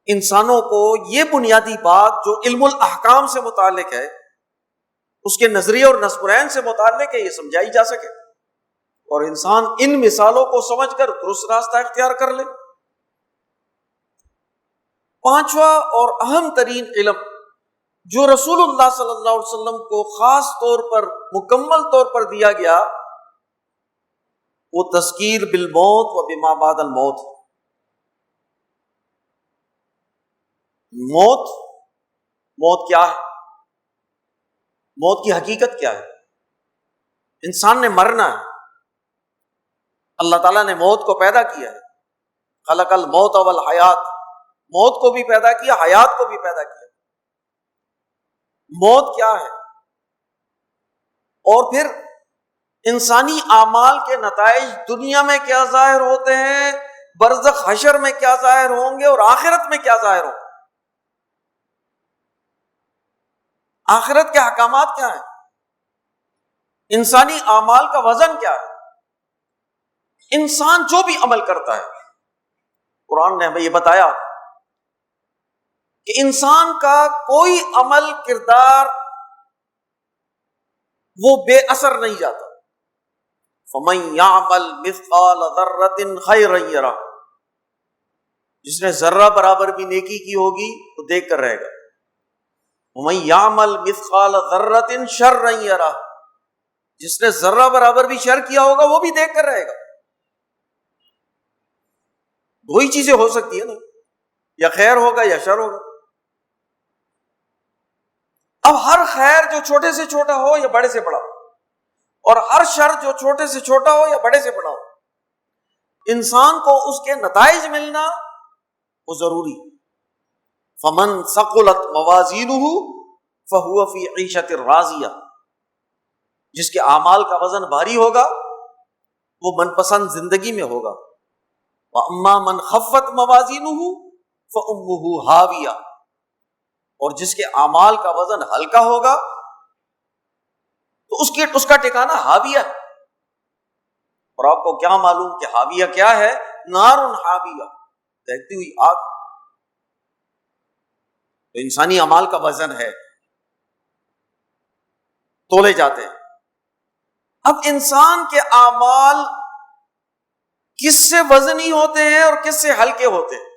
انسانوں کو یہ بنیادی بات جو علم الاحکام سے متعلق ہے، اس کے نظریے اور نصب العین سے متعلق ہے، یہ سمجھائی جا سکے اور انسان ان مثالوں کو سمجھ کر درست راستہ اختیار کر لے۔ پانچواں اور اہم ترین علم جو رسول اللہ صلی اللہ علیہ وسلم کو خاص طور پر مکمل طور پر دیا گیا، وہ تذکیر بالموت و بما بعد الموت۔ موت کیا ہے؟ موت کی حقیقت کیا ہے؟ انسان نے مرنا ہے، اللہ تعالیٰ نے موت کو پیدا کیا ہے، خلق الموت والحیات، موت کو بھی پیدا کیا، حیات کو بھی پیدا کیا۔ موت کیا ہے؟ اور پھر انسانی اعمال کے نتائج دنیا میں کیا ظاہر ہوتے ہیں، برزخ حشر میں کیا ظاہر ہوں گے، اور آخرت میں کیا ظاہر ہوں گے، آخرت کے احکامات کیا ہیں، انسانی اعمال کا وزن کیا ہے۔ انسان جو بھی عمل کرتا ہے، قرآن نے ہمیں یہ بتایا کہ انسان کا کوئی عمل کردار وہ بے اثر نہیں جاتا۔ فَمَن يَعْمَلْ مِثْقَالَ ذَرَّةٍ خَيْرًا يَرَهُ، جس نے ذرہ برابر بھی نیکی کی ہوگی تو دیکھ کر رہے گا۔ وَمَن يَعْمَلْ مِثْقَالَ ذَرَّةٍ شَرًّا يَرَهُ، جس نے ذرہ برابر بھی شر کیا ہوگا وہ بھی دیکھ کر رہے گا۔ دو ہی چیزیں ہو سکتی ہیں نا، یا خیر ہوگا یا شر ہوگا۔ اب ہر خیر جو چھوٹے سے چھوٹا ہو یا بڑے سے بڑا ہو، اور ہر شر جو چھوٹے سے چھوٹا ہو یا بڑے سے بڑا ہو، انسان کو اس کے نتائج ملنا وہ ضروری۔ فمن ثقلت موازینہ فہو فی عیشۃ راضیہ، جس کے اعمال کا وزن بھاری ہوگا وہ من پسند زندگی میں ہوگا۔ واما من خفت موازینہ فامہ ہاویہ، اور جس کے اعمال کا وزن ہلکا ہوگا تو اس کا ٹھکانہ ہاویہ ہے۔ اور آپ کو کیا معلوم کہ ہاویہ کیا ہے؟ نار ہاویہ، دہتی ہوئی آگ۔ تو انسانی اعمال کا وزن ہے، تولے جاتے ہیں۔ اب انسان کے اعمال کس سے وزنی ہوتے ہیں اور کس سے ہلکے ہوتے ہیں؟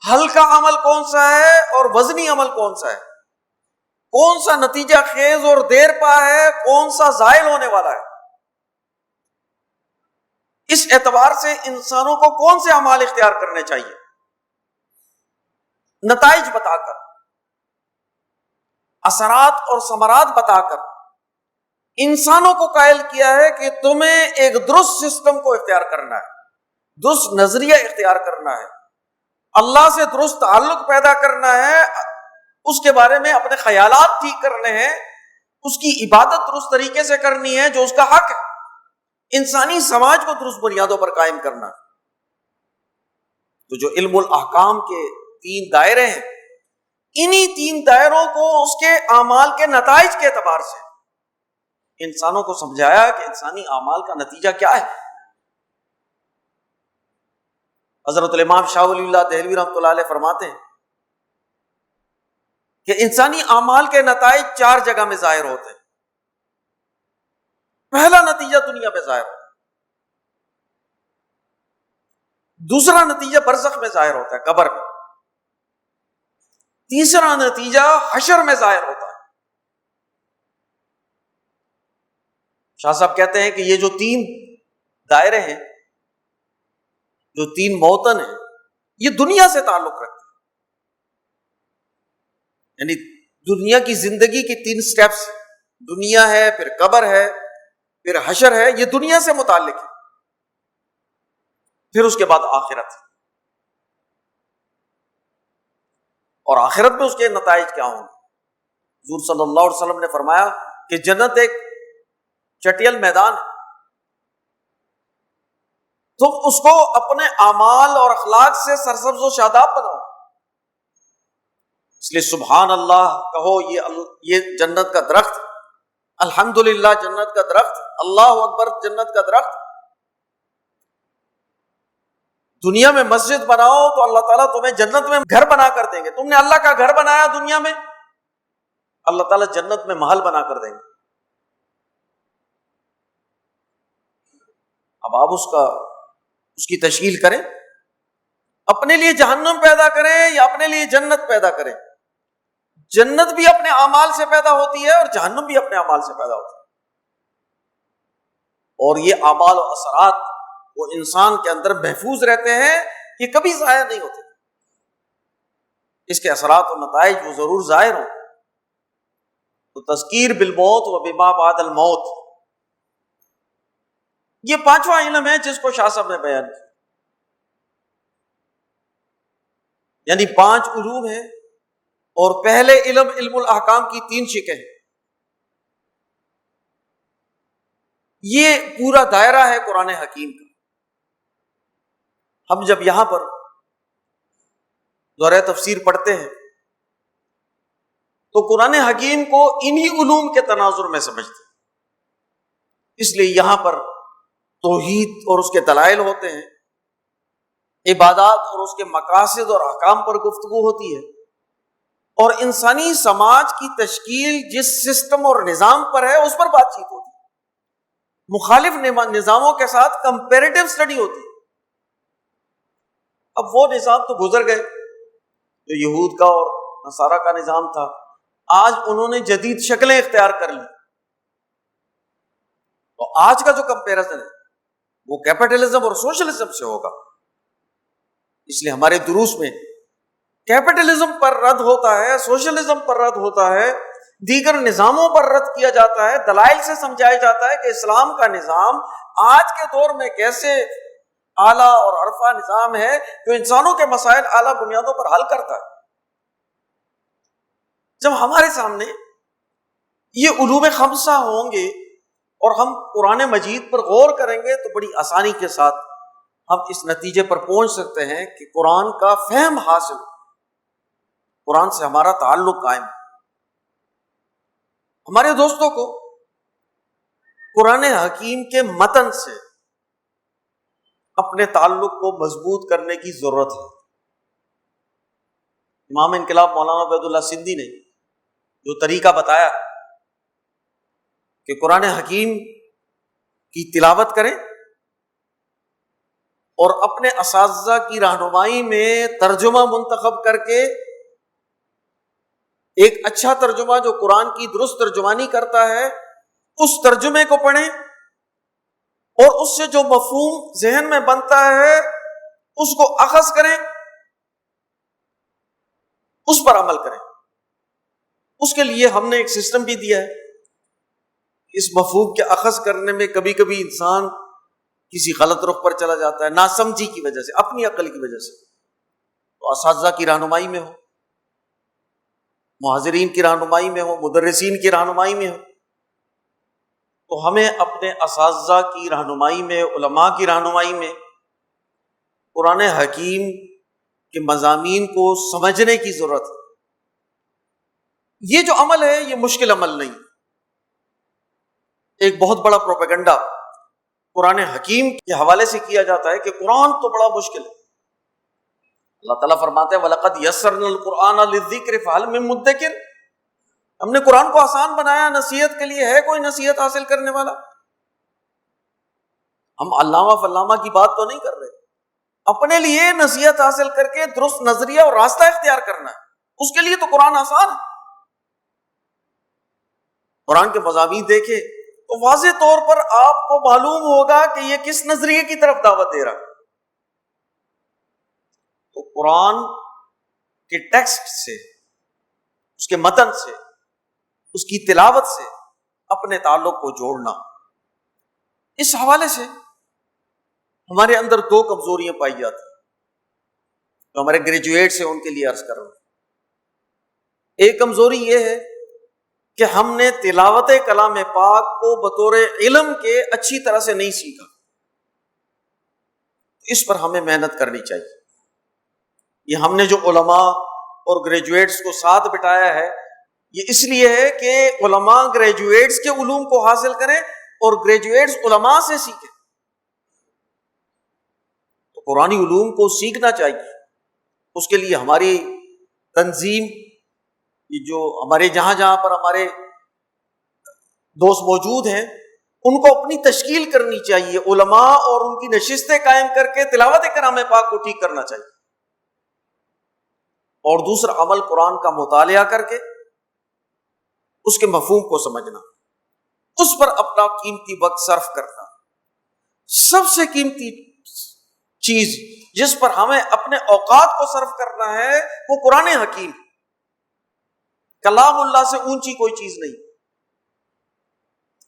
ہلکا عمل کون سا ہے اور وزنی عمل کون سا ہے؟ کون سا نتیجہ خیز اور دیر پا ہے، کون سا زائل ہونے والا ہے؟ اس اعتبار سے انسانوں کو کون سے اعمال اختیار کرنے چاہیے؟ نتائج بتا کر، اثرات اور ثمرات بتا کر انسانوں کو قائل کیا ہے کہ تمہیں ایک درست سسٹم کو اختیار کرنا ہے، درست نظریہ اختیار کرنا ہے، اللہ سے درست تعلق پیدا کرنا ہے، اس کے بارے میں اپنے خیالات ٹھیک کرنے ہیں، اس کی عبادت درست طریقے سے کرنی ہے جو اس کا حق ہے، انسانی سماج کو درست بنیادوں پر قائم کرنا ہے۔ تو جو علم الاحکام کے 3 دائرے ہیں، انہی 3 دائروں کو اس کے اعمال کے نتائج کے اعتبار سے انسانوں کو سمجھایا کہ انسانی اعمال کا نتیجہ کیا ہے۔ حضرت الامام شاہ ولی اللہ دہلوی رحمۃ اللہ علیہ فرماتے ہیں کہ انسانی اعمال کے نتائج 4 جگہ میں ظاہر ہوتے ہیں۔ پہلا نتیجہ دنیا میں ظاہر ہوتا ہے، دوسرا نتیجہ برزخ میں ظاہر ہوتا ہے، قبر میں، تیسرا نتیجہ حشر میں ظاہر ہوتا ہے۔ شاہ صاحب کہتے ہیں کہ یہ جو 3 دائرے ہیں، جو 3 موطن ہیں، یہ دنیا سے تعلق رکھتے ہیں، یعنی دنیا کی زندگی کی 3 سٹیپس، دنیا ہے، پھر قبر ہے، پھر حشر ہے، یہ دنیا سے متعلق ہے، پھر اس کے بعد آخرت، اور آخرت میں اس کے نتائج کیا ہوں گے۔ حضور صلی اللہ علیہ وسلم نے فرمایا کہ جنت ایک چٹیل میدان ہے، تم اس کو اپنے اعمال اور اخلاق سے سرسبز و شاداب بناؤ، اس لیے سبحان اللہ کہو، یہ جنت کا درخت، الحمدللہ جنت کا درخت، اللہ اکبر جنت کا درخت۔ دنیا میں مسجد بناؤ تو اللہ تعالیٰ تمہیں جنت میں گھر بنا کر دیں گے۔ تم نے اللہ کا گھر بنایا دنیا میں، اللہ تعالیٰ جنت میں محل بنا کر دیں گے۔ اب آپ اس کی تشکیل کریں، اپنے لیے جہنم پیدا کریں یا اپنے لیے جنت پیدا کریں۔ جنت بھی اپنے اعمال سے پیدا ہوتی ہے اور جہنم بھی اپنے اعمال سے پیدا ہوتی ہے، اور یہ اعمال و اثرات وہ انسان کے اندر محفوظ رہتے ہیں، یہ کبھی ضائع نہیں ہوتے، اس کے اثرات و نتائج وہ ضرور ظاہر ہوں۔ تو تذکیر بالموت و بما بعد الموت، یہ 5واں علم ہے جس کو شاہ صاحب نے بیان کیا، یعنی 5 علوم ہیں، اور پہلے علم الاحکام کی 3 شقیں ہیں۔ یہ پورا دائرہ ہے قرآن حکیم کا۔ ہم جب یہاں پر دورہ تفسیر پڑھتے ہیں تو قرآن حکیم کو انہی علوم کے تناظر میں سمجھتے ہیں، اس لیے یہاں پر توحید اور اس کے دلائل ہوتے ہیں، عبادات اور اس کے مقاصد اور احکام پر گفتگو ہوتی ہے، اور انسانی سماج کی تشکیل جس سسٹم اور نظام پر ہے اس پر بات چیت ہوتی ہے، مخالف نظاموں کے ساتھ کمپیریٹو سٹڈی ہوتی ہے۔ اب وہ نظام تو گزر گئے جو یہود کا اور نصارہ کا نظام تھا، آج انہوں نے جدید شکلیں اختیار کر لی، تو آج کا جو کمپیریزن ہے وہ کیپٹلزم اور سوشلزم سے ہوگا۔ اس لیے ہمارے دروس میں کیپٹلزم پر رد ہوتا ہے، سوشلزم پر رد ہوتا ہے، دیگر نظاموں پر رد کیا جاتا ہے، دلائل سے سمجھایا جاتا ہے کہ اسلام کا نظام آج کے دور میں کیسے اعلیٰ اور عرفہ نظام ہے جو انسانوں کے مسائل اعلیٰ بنیادوں پر حل کرتا ہے۔ جب ہمارے سامنے یہ علوم خمسہ ہوں گے اور ہم قرآن مجید پر غور کریں گے تو بڑی آسانی کے ساتھ ہم اس نتیجے پر پہنچ سکتے ہیں کہ قرآن کا فہم حاصل، قرآن سے ہمارا تعلق قائم ہے۔ ہمارے دوستوں کو قرآن حکیم کے متن سے اپنے تعلق کو مضبوط کرنے کی ضرورت ہے۔ امام انقلاب مولانا عبید اللہ سندھی نے جو طریقہ بتایا کہ قرآن حکیم کی تلاوت کریں اور اپنے اساتذہ کی رہنمائی میں ترجمہ منتخب کر کے ایک اچھا ترجمہ جو قرآن کی درست ترجمانی کرتا ہے اس ترجمے کو پڑھیں، اور اس سے جو مفہوم ذہن میں بنتا ہے اس کو اخذ کریں، اس پر عمل کریں۔ اس کے لیے ہم نے ایک سسٹم بھی دیا ہے، اس مفہوم کے اخذ کرنے میں کبھی کبھی انسان کسی غلط رخ پر چلا جاتا ہے، ناسمجھی کی وجہ سے، اپنی عقل کی وجہ سے، تو اساتذہ کی رہنمائی میں ہو، مہاجرین کی رہنمائی میں ہو، مدرسین کی رہنمائی میں ہو، تو ہمیں اپنے اساتذہ کی رہنمائی میں، علماء کی رہنمائی میں قرآن حکیم کے مضامین کو سمجھنے کی ضرورت ہے۔ یہ جو عمل ہے یہ مشکل عمل نہیں، ایک بہت بڑا پروپیگنڈا قرآن حکیم کے حوالے سے کیا جاتا ہے کہ قرآن تو بڑا مشکل ہے۔ اللہ تعالیٰ فرماتے ہیں وَلَقَدْ يَسَّرْنَا الْقُرْآنَ لِلذِّكْرِ فَهَلْ مِن مُدَّكِرٍ، ہم نے قرآن کو آسان بنایا نصیحت کے لیے، ہے کوئی نصیحت حاصل کرنے والا؟ ہم علامہ فلامہ کی بات تو نہیں کر رہے، اپنے لیے نصیحت حاصل کر کے درست نظریہ اور راستہ اختیار کرنا ہے، اس کے لیے تو قرآن آسان ہے۔ قرآن کے مضامین دیکھیں تو واضح طور پر آپ کو معلوم ہوگا کہ یہ کس نظریے کی طرف دعوت دے رہا ہے۔ تو قرآن کے ٹیکسٹ سے، اس کے متن سے، اس کی تلاوت سے اپنے تعلق کو جوڑنا، اس حوالے سے ہمارے اندر دو کمزوریاں پائی جاتی ہیں جو ہمارے گریجویٹس ہیں ان کے لیے عرض کر رہا ہوں۔ ایک کمزوری یہ ہے کہ ہم نے تلاوت کلام پاک کو بطور علم کے اچھی طرح سے نہیں سیکھا، اس پر ہمیں محنت کرنی چاہیے۔ یہ ہم نے جو علماء اور گریجویٹس کو ساتھ بٹایا ہے یہ اس لیے ہے کہ علماء گریجویٹس کے علوم کو حاصل کریں اور گریجویٹس علماء سے سیکھیں۔ تو قرآنی علوم کو سیکھنا چاہیے، اس کے لیے ہماری تنظیم، یہ جو ہمارے جہاں جہاں پر ہمارے دوست موجود ہیں ان کو اپنی تشکیل کرنی چاہیے، علماء اور ان کی نشستیں قائم کر کے تلاوت کلام پاک کو ٹھیک کرنا چاہیے، اور دوسرا عمل قرآن کا مطالعہ کر کے اس کے مفہوم کو سمجھنا، اس پر اپنا قیمتی وقت صرف کرنا۔ سب سے قیمتی چیز جس پر ہمیں اپنے اوقات کو صرف کرنا ہے وہ قرآن حکیم، کلام اللہ سے اونچی کوئی چیز نہیں۔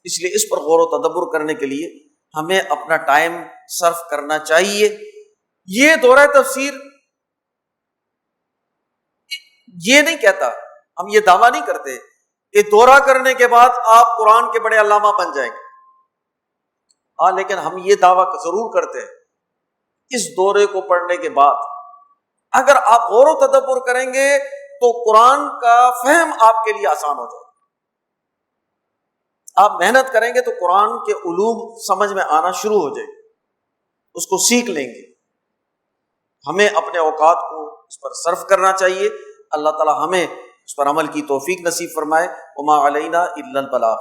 اس لیے اس پر غور و تدبر کرنے کے لیے ہمیں اپنا ٹائم صرف کرنا چاہیے۔ یہ دورہ تفسیر یہ نہیں کہتا، ہم یہ دعویٰ نہیں کرتے کہ دورہ کرنے کے بعد آپ قرآن کے بڑے علامہ بن جائیں گے، ہاں، لیکن ہم یہ دعویٰ ضرور کرتے ہیں اس دورے کو پڑھنے کے بعد اگر آپ غور و تدبر کریں گے تو قرآن کا فہم آپ کے لیے آسان ہو جائے گا۔ آپ محنت کریں گے تو قرآن کے علوم سمجھ میں آنا شروع ہو جائے گا، اس کو سیکھ لیں گے۔ ہمیں اپنے اوقات کو اس پر صرف کرنا چاہیے۔ اللہ تعالی ہمیں اس پر عمل کی توفیق نصیب فرمائے۔ وما علینا الا البلاغ۔